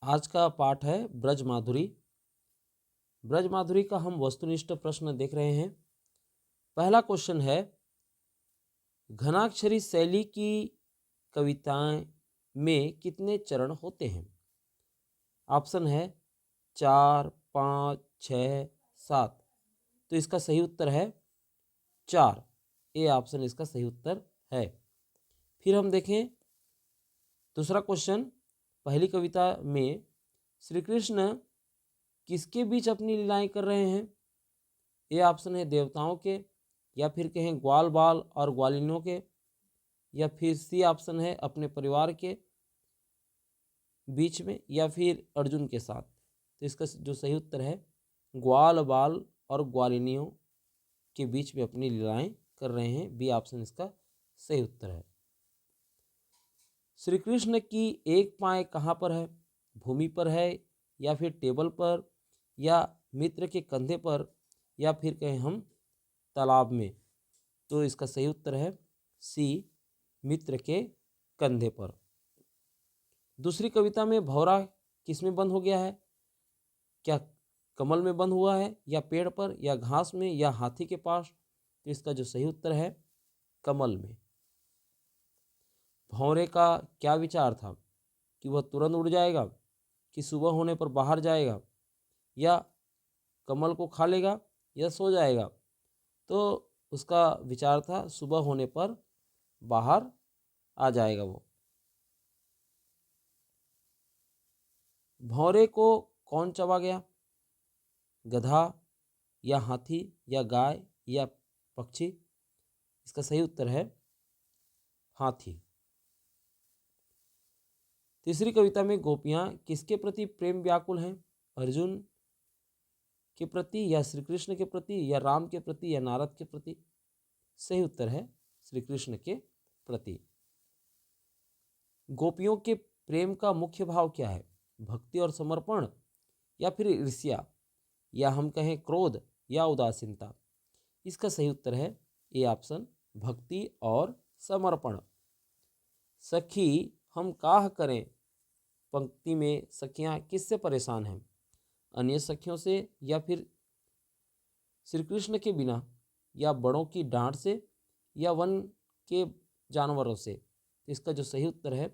आज का पाठ है ब्रज माधुरी। ब्रज माधुरी का हम वस्तुनिष्ठ प्रश्न देख रहे हैं। पहला क्वेश्चन है, घनाक्षरी शैली की कविताएं में कितने चरण होते हैं? ऑप्शन है 4, 5, 6, 7। तो इसका सही उत्तर है 4। ए ऑप्शन इसका सही उत्तर है। फिर हम देखें दूसरा क्वेश्चन। पहली कविता में श्री कृष्ण किसके बीच अपनी लीलाएं कर रहे हैं? ए ऑप्शन है देवताओं के, या फिर कहें ग्वाल बाल और ग्वालिनों के, या फिर सी ऑप्शन है अपने परिवार के बीच में, या फिर अर्जुन के साथ। तो इसका जो सही उत्तर है ग्वाल बाल और ग्वालिनियों के बीच में अपनी लीलाएं कर रहे हैं। बी ऑप्शन इसका सही उत्तर है। श्री कृष्ण की एक पाय कहाँ पर है? भूमि पर है, या फिर टेबल पर, या मित्र के कंधे पर, या फिर कहें हम तालाब में। तो इसका सही उत्तर है सी, मित्र के कंधे पर। दूसरी कविता में भौरा किस में बंद हो गया है? क्या कमल में बंद हुआ है, या पेड़ पर, या घास में, या हाथी के पास? तो इसका जो सही उत्तर है कमल में। भौरे का क्या विचार था कि वह तुरंत उड़ जाएगा, कि सुबह होने पर बाहर जाएगा, या कमल को खा लेगा, या सो जाएगा? तो उसका विचार था सुबह होने पर बाहर आ जाएगा वो। भौरे को कौन चबा गया? गधा, या हाथी, या गाय, या पक्षी? इसका सही उत्तर है हाथी। तीसरी कविता में गोपियां किसके प्रति प्रेम व्याकुल हैं? अर्जुन के प्रति, या श्री कृष्ण के प्रति, या राम के प्रति, या नारद के प्रति? सही उत्तर है श्री कृष्ण के प्रति। गोपियों के प्रेम का मुख्य भाव क्या है? भक्ति और समर्पण, या फिर ईर्ष्या, या हम कहें क्रोध, या उदासीनता? इसका सही उत्तर है ए ऑप्शन, भक्ति और समर्पण। सखी हम काह करें पंक्ति में सखियां किससे परेशान हैं? अन्य सखियों से, या फिर श्री कृष्ण के बिना, या बड़ों की डांट से, या वन के जानवरों से? इसका जो सही उत्तर है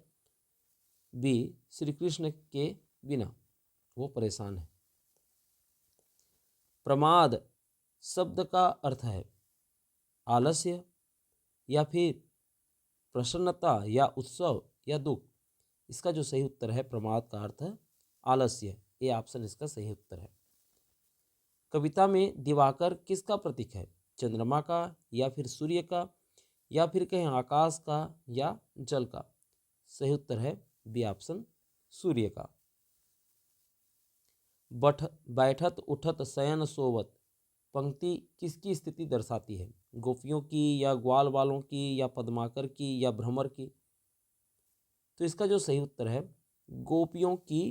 बी, श्री कृष्ण के बिना वो परेशान है। प्रमाद शब्द का अर्थ है आलस्य, या फिर प्रसन्नता, या उत्सव, या दुख? इसका जो सही उत्तर है प्रमाद का अर्थ है आलस्य। ये ऑप्शन इसका सही उत्तर है। कविता में दिवाकर किसका प्रतीक है? चंद्रमा का, या फिर सूर्य का, या फिर कहें आकाश का, या जल का? सही उत्तर है बी ऑप्शन, सूर्य का। बैठत उठत शयन सोवत पंक्ति किसकी स्थिति दर्शाती है? गोपियों की, या ग्वाल वालों की, या पद्माकर की, या भ्रमर की? तो इसका जो सही उत्तर है गोपियों की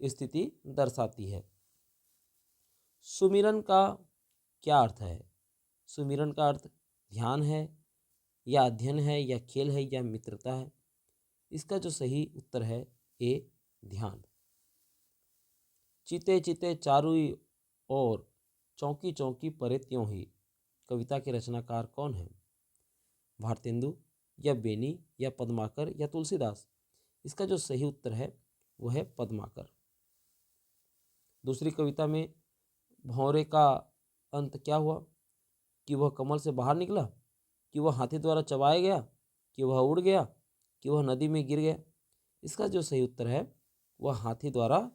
स्थिति दर्शाती है। सुमिरन का क्या अर्थ है? सुमिरन का अर्थ ध्यान है, या अध्ययन है, या खेल है, या मित्रता है? इसका जो सही उत्तर है ए, ध्यान। चिते चिते चारू और चौकी चौकी परे त्यों ही कविता के रचनाकार कौन है? भारतेंदु, या बेनी, या पद्माकर, या तुलसीदास? इसका जो सही उत्तर है वह है पद्माकर। दूसरी कविता में भौरे का अंत क्या हुआ? कि वह कमल से बाहर निकला, कि वह हाथी द्वारा चबाया गया, कि वह उड़ गया, कि वह नदी में गिर गया? इसका जो सही उत्तर है वह हाथी द्वारा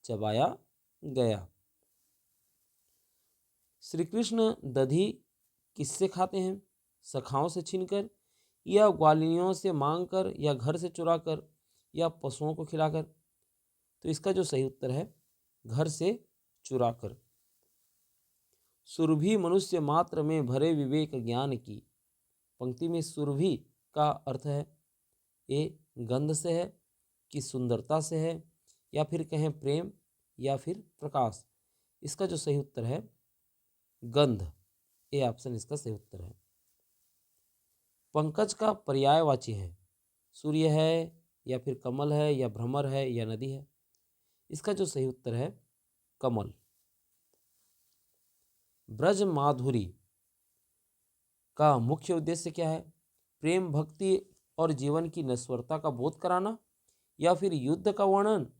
चबाया गया। श्री कृष्ण दधी किससे खाते हैं? सखाओं से छीनकर, या ग्वालिनियों से मांगकर, या घर से चुराकर, या पशुओं को खिलाकर? तो इसका जो सही उत्तर है घर से चुराकर। सुरभि मनुष्य मात्र में भरे विवेक ज्ञान की पंक्ति में सुरभि का अर्थ है ए, गंध से है, कि सुंदरता से है, या फिर कहें प्रेम, या फिर प्रकाश? इसका जो सही उत्तर है गंध। ए ऑप्शन इसका सही उत्तर है। पंकज का पर्यायवाची है सूर्य है, या फिर कमल है, या भ्रमर है, या नदी है? इसका जो सही उत्तर है कमल। ब्रज माधुरी का मुख्य उद्देश्य क्या है? प्रेम, भक्ति और जीवन की नश्वरता का बोध कराना, या फिर युद्ध का वर्णन,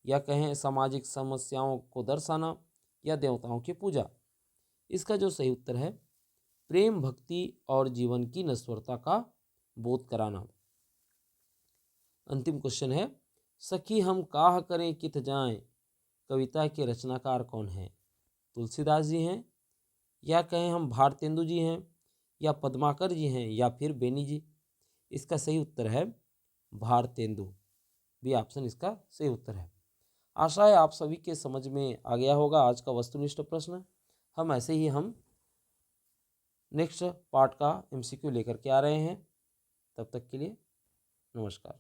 या कहें सामाजिक समस्याओं को दर्शाना, या देवताओं की पूजा। इसका जो सही उत्तर है प्रेम, भक्ति और जीवन की नश्वरता का बोध कराना। अंतिम क्वेश्चन है, सखी हम काह करें कित जाएं कविता के रचनाकार कौन है? तुलसीदास जी हैं, या कहें हम भारतेंदु जी हैं, या पद्माकर जी हैं, या फिर बेनी जी। इसका सही उत्तर है भारतेंदु, बी ऑप्शन इसका सही उत्तर है। आशा है आप सभी के समझ में आ गया होगा आज का वस्तुनिष्ठ प्रश्न। हम ऐसे ही नेक्स्ट पार्ट का एमसीक्यू लेकर के आ रहे हैं। तब तक के लिए नमस्कार।